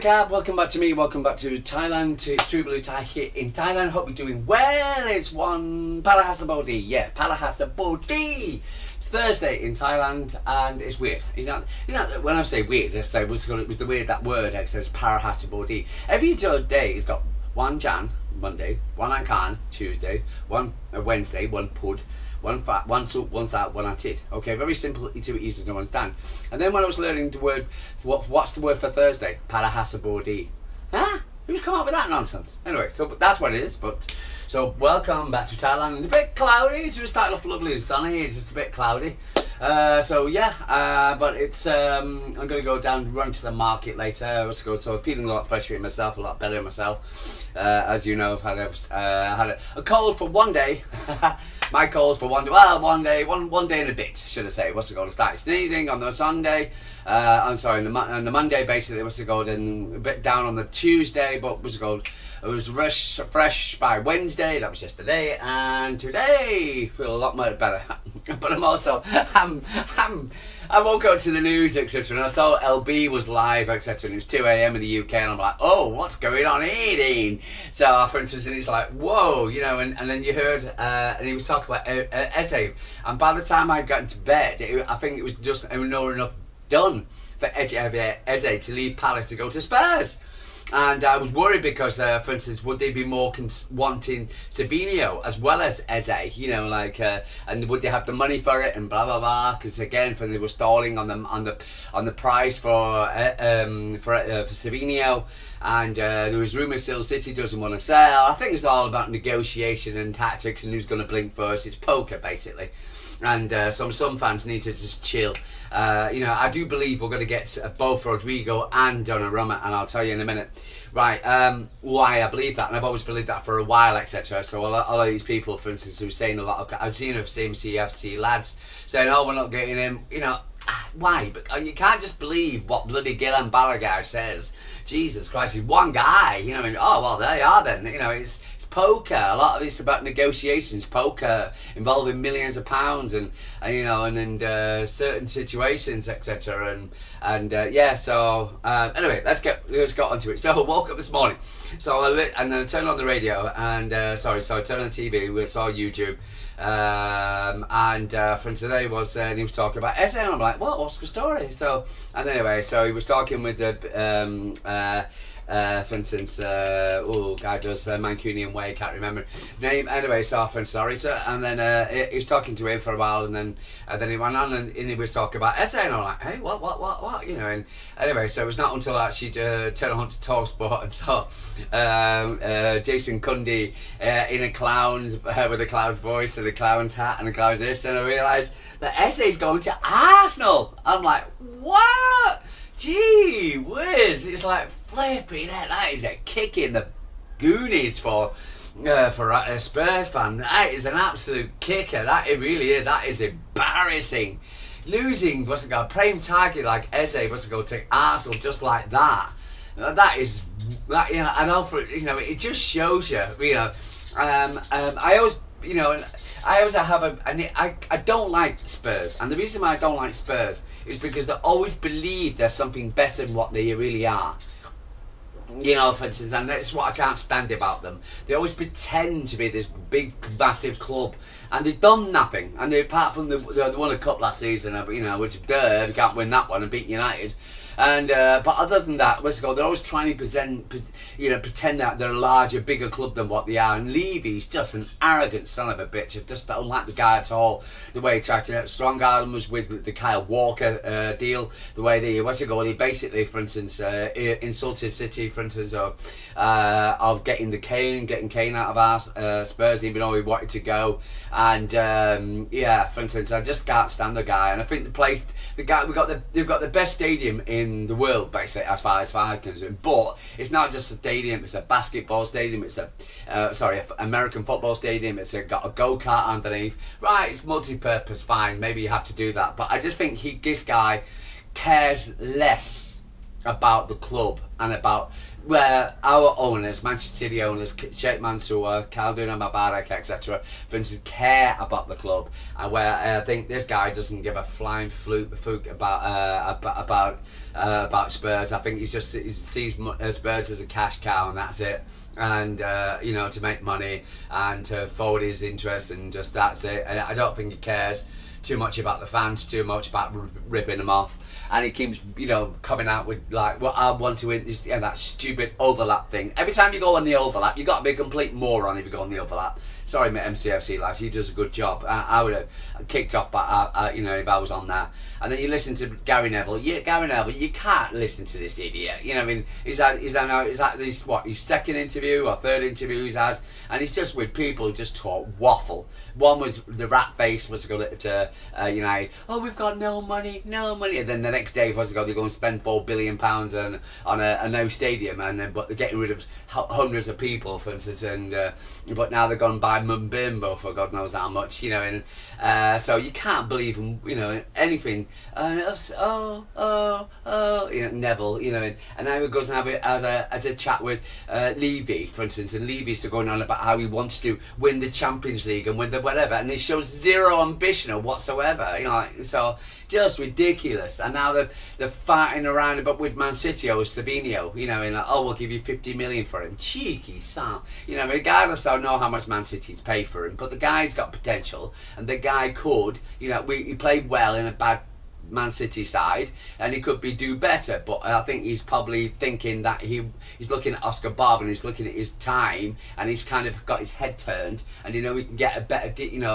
recap, welcome back to me, welcome back to Thailand, it's True Blue Thai here in Thailand. Hope you're doing well. It's one Palahasabodi, Palahasabodi. It's Thursday in Thailand and it's weird. When I say weird, I say it was the weird, that word, it's Palahasabodi. Every day it's got one Jan, Monday, one Akan, Tuesday, one Wednesday, one Pud, one fat, one soup, one salt, one atid. Okay, very simple, too easy to understand. And then when I was learning the word, what's the word for Thursday? Palahasabodi. Huh? Who's come up with that nonsense? Anyway, so that's what it is. So welcome back to Thailand. It's a bit cloudy. It's just started off lovely and sunny. It's just a bit cloudy. But it's I'm gonna go down, run to the market later. So I'm feeling a lot fresher in myself, a lot better in myself. As you know, I've had a cold for one day. My cold for one day, one day and a bit, should I say. What's it called? I started sneezing on the Sunday. On the Monday, basically, what's it called? And a bit down on the Tuesday, but what's it called? It was fresh by Wednesday. That was yesterday, and today feel a lot more better. But I'm also, I woke up to the news, etc., and I saw LB was live, etc., and it was 2 a.m. in the UK, and I'm like, oh, what's going on here, Dean? So, for instance, and it's like, whoa, you know, and then you heard, and he was talking about Eze, and by the time I got into bed, I think it was just enough done for Eze to leave Palace to go to Spurs. And I was worried because, for instance, would they be more wanting Savinho as well as Eze? You know, like, and would they have the money for it and blah blah blah? Because again, they were stalling on the price for Savinho, and there was rumours still City doesn't want to sell. I think it's all about negotiation and tactics and who's going to blink first. It's poker basically. And some fans need to just chill. I do believe we're going to get both Rodrigo and Donnarumma, and I'll tell you in a minute. Right, why I believe that, and I've always believed that for a while, etc. So a lot of these people, for instance, who are saying a lot of, I've seen of CMC lads saying, "Oh, we're not getting him." You know, why? But you can't just believe what bloody Gillan Balaguer says. Jesus Christ, he's one guy. You know, there you are then. You know, it's poker. A lot of it's about negotiations, poker involving millions of pounds and certain situations, etc. Anyway, let's get onto it. So I woke up this morning, and then I turned on the radio and I turned on the TV. We saw YouTube. Friend today was he was talking about Eze, and I'm like, what's the story? So he was talking with for instance, guy does Mancunian way, can't remember his name. Anyway, so sorry, sir. And then he was talking to him for a while, and then he went on and he was talking about Eze, and I'm like, hey, what, you know? And anyway, so it was not until I actually turned on to Talksport and saw Jason Cundy in a clown with a clown's voice and a clown's hat and a clown's this, and I realised that Eze's going to Arsenal. I'm like, what? Gee whiz! It's like flipping it. That is a kick in the goonies for a Spurs fan. That is an absolute kicker. That it really is. That is embarrassing. Losing prime target like Eze to Arsenal just like that. That is that, you know. I know it just shows you. I always have I don't like Spurs, and the reason why I don't like Spurs is because they always believe there's something better than what they really are. You know, for instance, and that's what I can't stand about them. They always pretend to be this big, massive club, and they've done nothing. And apart from they won a cup last season, which they can't win that one and beat United. And but other than that, they're always trying to pretend that they're a larger, bigger club than what they are. And Levy's just an arrogant son of a bitch. I just don't like the guy at all. The way he tried to strong arm was with the Kyle Walker deal. The way he basically, for instance, insulted City, for instance, of getting Kane out of our Spurs, even though he wanted to go. And for instance, I just can't stand the guy. And I think they've got the best stadium in the world, basically, as far as I'm concerned. But it's not just a stadium; it's a basketball stadium. It's American football stadium. It's got a go-kart underneath. Right, it's multi-purpose. Fine, maybe you have to do that. But I just think this guy cares less about the club and about where our owners, Manchester City owners, Sheikh Mansour, Khaldun Mubarak, etc., for instance, care about the club, and where I think this guy doesn't give a flying fluke about Spurs. I think he sees Spurs as a cash cow, and that's it. And to make money and to forward his interests, and just that's it. And I don't think he cares too much about the fans, too much about ripping them off. And he keeps, coming out with like, well, I want to win this, that stupid overlap thing. Every time you go on the overlap, you got to be a complete moron if you go on the overlap. Sorry, MCFC lads, he does a good job. I would have kicked off, but if I was on that. And then you listen to Gary Neville. Gary Neville, you can't listen to this idiot. He's had this his second interview or third interview he's had, and he's just with people who just talk waffle. One was the rat face was to go to United. Oh, we've got no money. And then the next day was to go. They're going to spend £4 billion on a no stadium, but they're getting rid of hundreds of people, for instance. And but now they're going to buy Mbimbo for God knows how much. So you can't believe anything. Neville, and now he goes and have it as a chat with Levy, for instance, and Levy's going on about how he wants to win the Champions League and win the whatever, and he shows zero ambition whatsoever. So just ridiculous. And now they're fighting around about with Man City or Savinho, we'll give you 50 million for him. Cheeky son. Regardless, I don't know how much Man City's pay for him, but the guy's got potential, and the guy could, he played well in a bad Man City side, and he could do better, but I think he's probably thinking that he's looking at Oscar Bob, and he's looking at his time, and he's kind of got his head turned, and he can get a better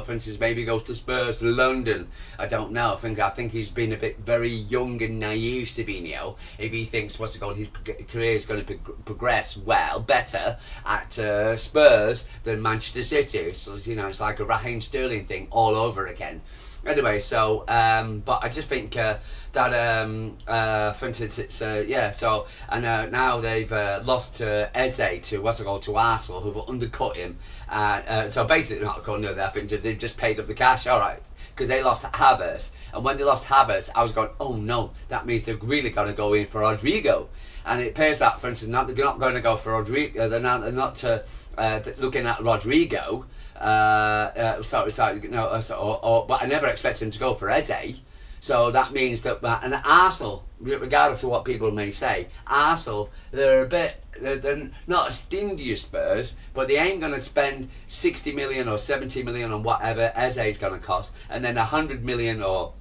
for instance, maybe he goes to Spurs, London, I don't know. I think he's been a bit very young and naive, Savinho, if he thinks his career is going to progress better at Spurs than Manchester City. So it's like a Raheem Sterling thing all over again. Anyway, so but I just think that for instance, it's so, and now they've lost Eze to Arsenal, who've undercut him. So basically, not cutting I think they've just paid up the cash. All right, because they lost Havertz, and when they lost Havertz, I was going, oh no, that means they're really going to go in for Rodrigo, and it appears that, for instance, they're not going to go for Rodrigo. They're not looking at Rodrigo. But I never expected him to go for Eze. So that means that, and Arsenal, regardless of what people may say, Arsenal, they're not as stingy as Spurs, but they ain't going to spend 60 million or 70 million on whatever Eze's going to cost, and then 100 million or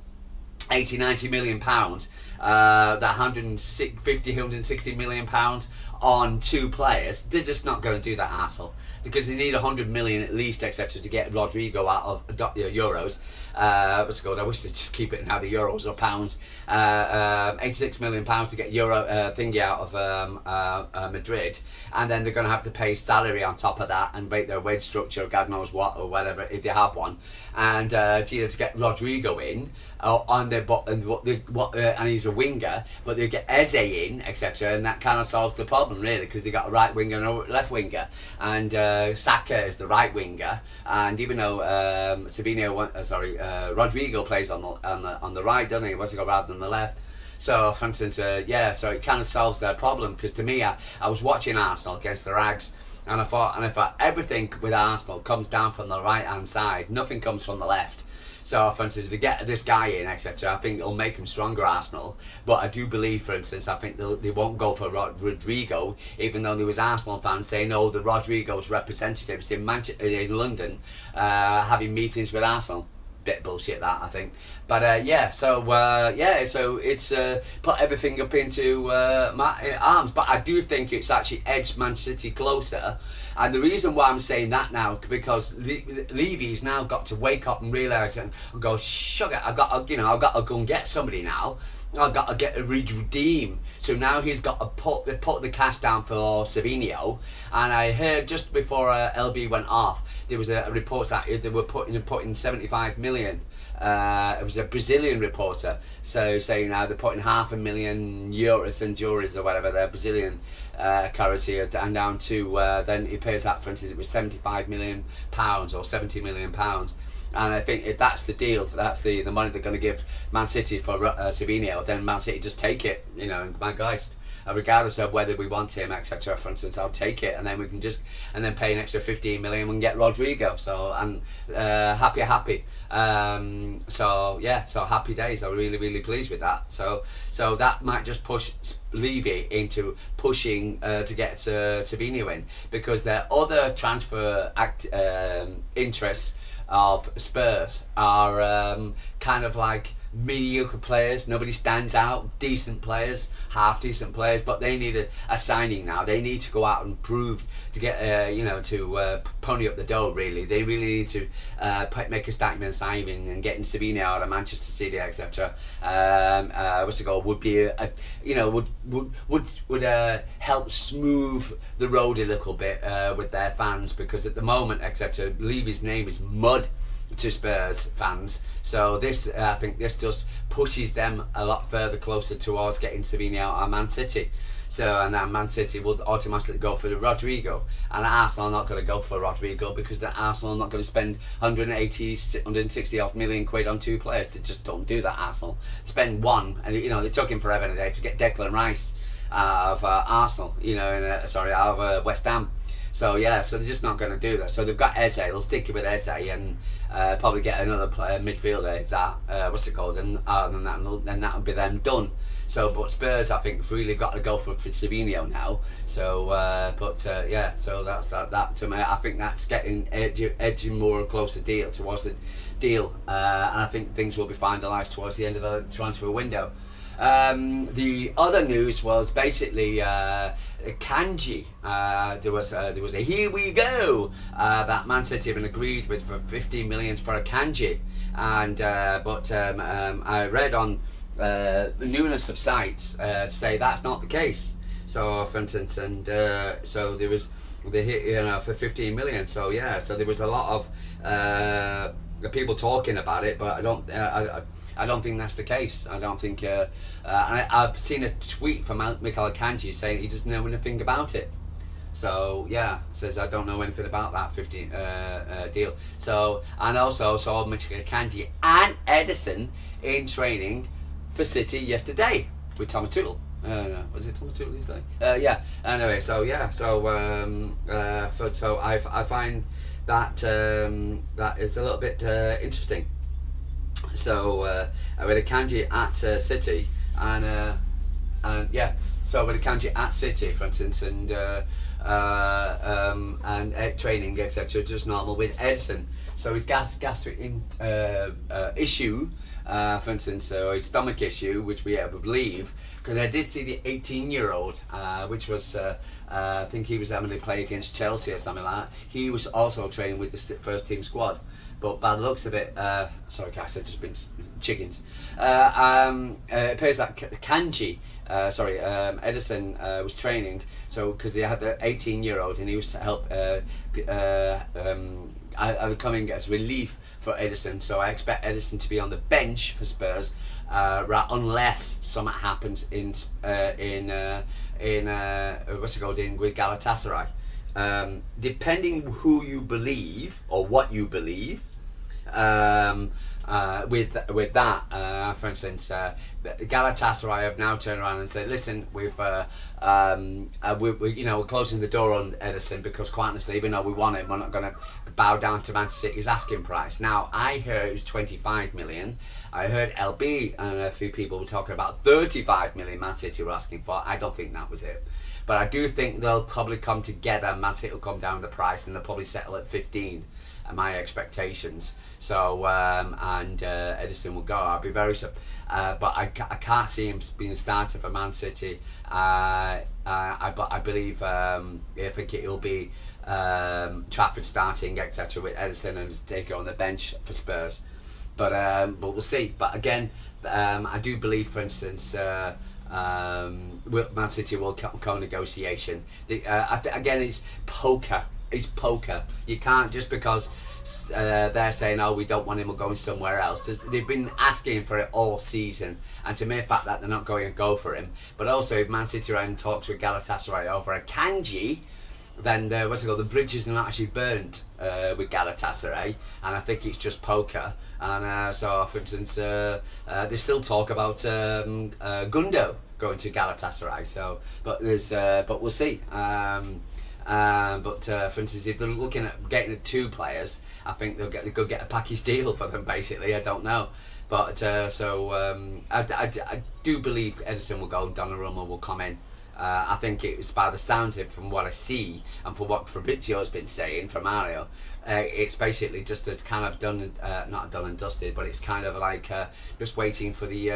80, 90 million pounds, that 160 million pounds on two players. They're just not going to do that, Arsenal, because they need 100 million at least, etc., to get Rodrigo out of euros. What's it called? I wish they'd just keep it in either euros or pounds. 86 million pounds to get euro thingy out of Madrid, and then they're going to have to pay salary on top of that and make their wage structure, God knows what or whatever, if they have one, and to get Rodrigo in on their and he's a winger, but they get Eze in, etc., and that kind of solves the problem really, because they got a right winger and a left winger, and Saka is the right winger, and even though Rodrigo plays on the right, doesn't he? What's he got rather than the left? So, for instance, so it kind of solves their problem, because to me, I was watching Arsenal against the Rags, and I thought everything with Arsenal comes down from the right hand side, nothing comes from the left. So, for instance, if they get this guy in, etc., I think it'll make them stronger, Arsenal. But I do believe, for instance, I think they won't go for Rodrigo, even though there was Arsenal fans saying, oh, the Rodrigo's representatives in London having meetings with Arsenal. Bit bullshit that, I think. But so it's put everything up into my arms. But I do think it's actually edged Man City closer. And the reason why I'm saying that now, because Levy's now got to wake up and realise and go, sugar, I've got to go and get somebody now. I've got to get a redeem. So now he's got to put the cash down for Savinho. And I heard just before LB went off, there was a report that they were putting 75 million. It was a Brazilian reporter, so saying now they're putting €500,000 or whatever, their Brazilian currency, and down to then it appears that, for instance, it was £75 million or £70 million. And I think if that's the deal, if that's the money they're going to give Man City for Savinho, then Man City just take it, my guys. regardless of whether we want him, etc. For instance, I'll take it, and then we can pay an extra 15 million and get Rodrigo. So and happy. So happy days. I'm really pleased with that. So that might just push Levy into pushing to get Savinho in, because their other transfer interests of Spurs are kind of like mediocre players. Nobody stands out. Decent players, half decent players, but they need a signing now. They need to go out and prove to get to pony up the dough. Really, they really need to make a statement signing, and getting Savinho out of Manchester City, etc. Would be would help smooth the road a little bit with their fans, because at the moment, etc. Levy's name is mud to Spurs fans. So I think this just pushes them a lot further closer towards getting Savinho out of Man City. So, and then Man City will automatically go for the Rodrigo, and Arsenal are not going to go for Rodrigo, because the Arsenal are not going to spend 160 odd million quid on two players. They just don't do that. Arsenal spend one, and they took him forever and a day to get Declan Rice out of Arsenal, out of West Ham. So so they're just not going to do that. So they've got Eze. They'll stick it with Eze and probably get another midfielder if that and that'll be them done. So, but Spurs, I think, have really got to go for Savinho now. So, so that's that to me. I think that's getting edging more closer towards the deal, and I think things will be finalised towards the end of the transfer window. The other news was basically Akanji. There was a here we go that Man City have been agreed with for 15 million for Akanji, and I read on the newness of sites say that's not the case. So, for instance, so there was for 15 million. So there was a lot of people talking about it, but I don't think that's the case. I don't think. I've seen a tweet from Mikel Akanji saying he doesn't know anything about it. So says I don't know anything about that 15 deal. So, and also saw Mikel Akanji and Edison in training for City yesterday with Thomas Tuchel. Was it Thomas Tuchel yesterday? Anyway, so I find that that is a little bit interesting. So with Akanji at City, so with Akanji at City, for instance, and training, etc., just normal with Edison. So his gastric issue, for instance, his stomach issue, which we believe, because I did see the 18-year-old, which was I think he was having to play against Chelsea or something like that. He was also training with the first team squad. But by the looks of it, sorry guys, I've just been chickens. It appears that Edison was training, so because he had the 18-year-old, and he was to help coming as relief for Edison. So I expect Edison to be on the bench for Spurs, unless something happens in with Galatasaray. Depending who you believe or what you believe, with that, for instance, Galatasaray have now turned around and said, "Listen, we're closing the door on Edison, because quite honestly, even though we want him, we're not going to bow down to Manchester City's asking price." Now, I heard it was 25 million. I heard LB and a few people were talking about 35 million Man City were asking for. I don't think that was it. But I do think they'll probably come together. Man City will come down the price, and they'll probably settle at 15. Are my expectations. So Edison will go. I'll be very but I can't see him being started for Man City. I believe I think it will be Trafford starting, etc., with Edison and Taker on the bench for Spurs. But we'll see. But again, I do believe, for instance, Man City will co-negotiation. Again, it's poker. It's poker. You can't, just because they're saying, "Oh, we don't want him, we're going somewhere else." They've been asking for it all season, and to me, the fact that they're not going to go for him. But also, if Man City are in talks with Galatasaray over Akanji, then the bridges are not actually burnt with Galatasaray, and I think it's just poker. And so, for instance, they still talk about Gundo going to Galatasaray. So, but but we'll see. But for instance, if they're looking at getting 2 players, I think they could get a package deal for them. Basically, I don't know. But I do believe Ederson will go and Donnarumma will come in. I think it was, by the sounds of it, from what I see and from what Fabrizio's been saying from Mario, it's basically just a kind of not done and dusted, but it's kind of like just waiting for the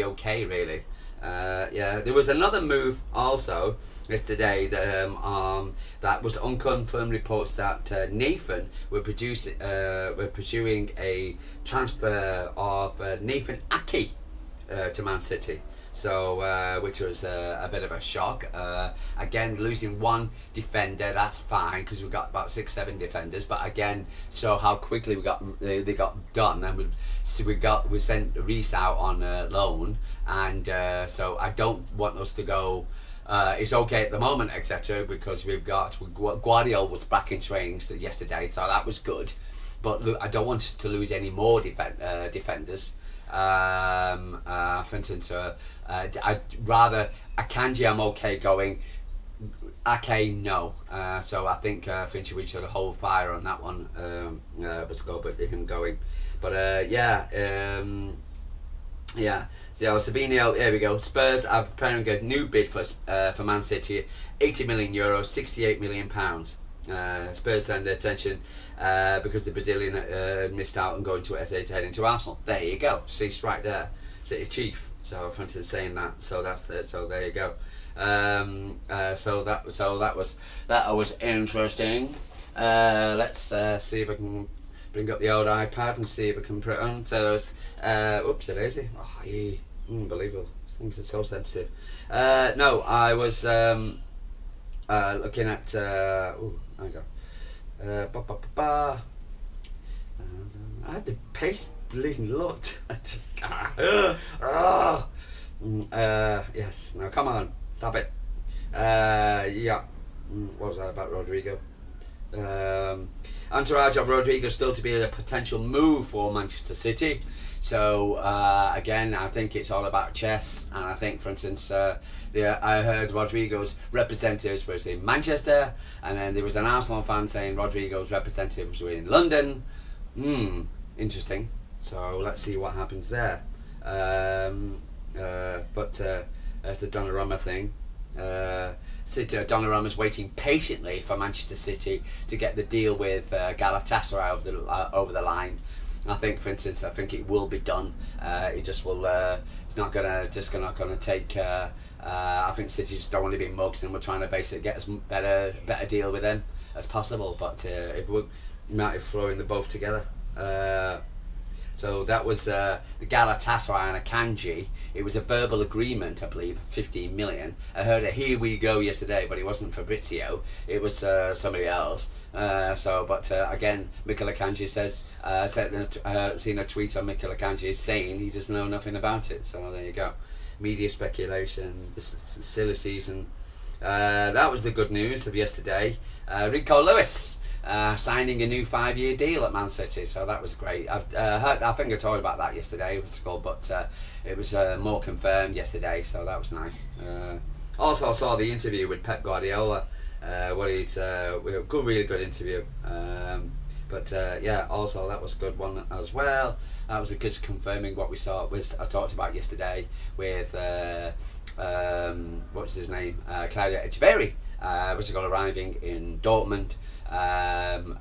okay, really. There was another move also yesterday that was unconfirmed reports that Nathan were pursuing a transfer of Nathan Ake to Man City. So, which was a bit of a shock. Again, losing 1 defender, that's fine because we've got about 6-7 defenders. But again, so how quickly they got done, and we sent Reece out on loan, and so I don't want us to go. It's okay at the moment, etc. Because Guardiola was back in training yesterday, so that was good. But I don't want us to lose any more defenders. For instance, I'd rather Akanji, I'm okay going. Ake, no. So I think we should hold fire on that one. Let's go with him going. But So Savinho, there we go. Spurs are preparing a new bid for Man City, €80 million, 68 million pounds. Spurs turned their attention because the Brazilian missed out on going to heading to Arsenal. There you go. See, right there, City Chief. So for instance, saying that. So so there you go. So that was interesting. Let's see if I can bring up the old iPad and see if I can put it on. So oops, it is. Oh, yeah. Unbelievable. Things are so sensitive. No, I was looking at. There we go. I had the pace bleeding looked. I just. Yes. Now come on, stop it. Yeah. What was that about Rodrigo? Entourage of Rodrigo still to be a potential move for Manchester City. So again, I think it's all about chess, and I think, for instance, I heard Rodrigo's representatives was in Manchester, and then there was an Arsenal fan saying Rodrigo's representatives were in London. Interesting. So let's see what happens there. But there's the Donnarumma thing. Donnarumma's waiting patiently for Manchester City to get the deal with Galatasaray over the line. I think, for instance, it will be done. It just will. It's not gonna take. I think City just don't want to be mugs, and we're trying to basically get as better deal with them as possible. But if we might have thrown them both together. So that was the Galatasaray and Akanji. It was a verbal agreement, I believe, 15 million. I heard a "here we go" yesterday, but it wasn't Fabrizio. It was somebody else. Again, Mikel Akanji says, seen a tweet on Mikel Akanji saying he doesn't know nothing about it. So there you go. Media speculation, this silly season. That was the good news of yesterday. Rico Lewis signing a new 5-year deal at Man City, so that was great. I think I told about that yesterday, but it was more confirmed yesterday, so that was nice. Also, I saw the interview with Pep Guardiola. Really good interview. Also that was a good one as well. That was just confirming what we saw. I talked about yesterday with what's his name, Claudio Echeverri. Was arriving in Dortmund.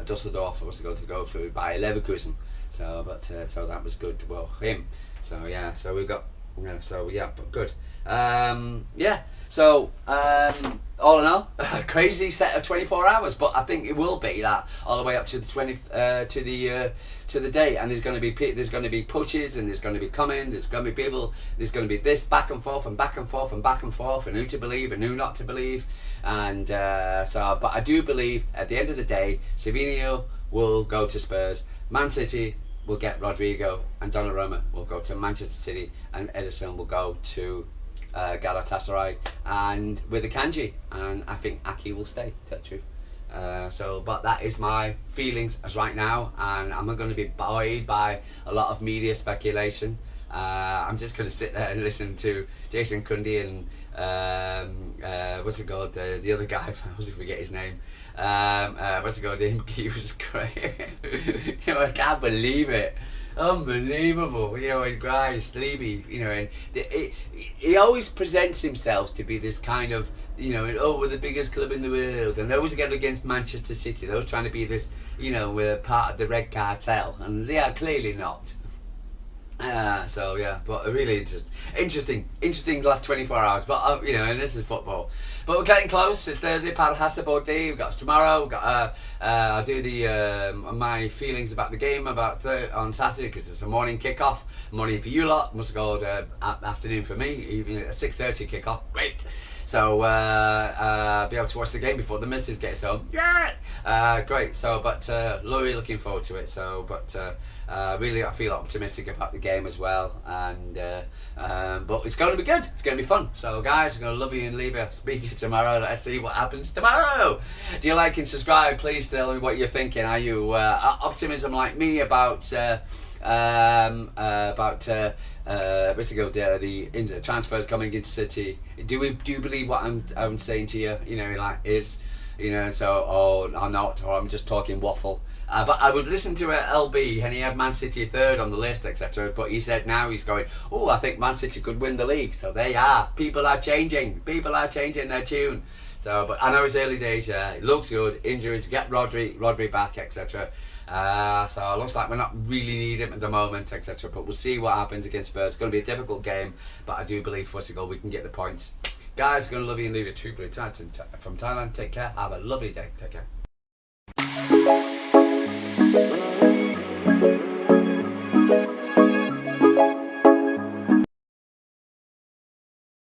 Dusseldorf was going to go through by Leverkusen. So that was good. Well, him. So yeah. So we got. But good. So all in all, a crazy set of 24 hours, but I think it will be that all the way up to the to the day. And there's going to be pushes, and there's going to be coming. There's going to be people. There's going to be this back and forth and back and forth and back and forth, and who to believe and who not to believe. And but I do believe at the end of the day, Savinho will go to Spurs. Man City will get Rodrigo, and Donnarumma will go to Manchester City, and Ederson will go to Galatasaray, and with Akanji, and I think Ake will stay, to tell the truth. But that is my feelings as right now, and I'm not going to be buoyed by a lot of media speculation. I'm just going to sit there and listen to Jason Cundy and what's it called? The other guy, I always forget his name. What's it called? He was great. You know, I can't believe it. Unbelievable, you know, and Grice, Levy, you know, and he always presents himself to be this kind of, you know, we're the biggest club in the world, and they always get against Manchester City. They're always trying to be this, you know, we're part of the red cartel, and they are clearly not. So yeah, but a really interesting last 24 hours. But you know, and this is football. But we're getting close. It's Thursday. Paddle has the board day. We've got tomorrow. We've got I'll do the my feelings about the game on Saturday, because it's a morning kickoff. Morning for you lot. Must go afternoon for me. Even at 6:30 kickoff. Great. So be able to watch the game before the missus gets home. Yeah. Great. So, but really looking forward to it. So, but really, I feel optimistic about the game as well. And but it's going to be good. It's going to be fun. So, guys, I'm going to love you and leave you. Speak to you tomorrow. Let's see what happens tomorrow. Do you like and subscribe? Please tell me what you're thinking. Are you optimism like me about what's it called? The transfers coming into City? Do you believe what I'm saying to you? You know, like is, you know, so or not, or I'm just talking waffle. But I would listen to LB, and he had Man City third on the list, etc. But he said now he's going, I think Man City could win the league. So they are. People are changing their tune. So, but I know it's early days. Yeah, it looks good. Injuries, get Rodri back, etc. So it looks like we're not really need him at the moment, etc. But we'll see what happens against Spurs. It's going to be a difficult game, but I do believe for us to go, we can get the points. Guys, going to love you and leave you. True Blue Titan from Thailand. Take care. Have a lovely day. Take care.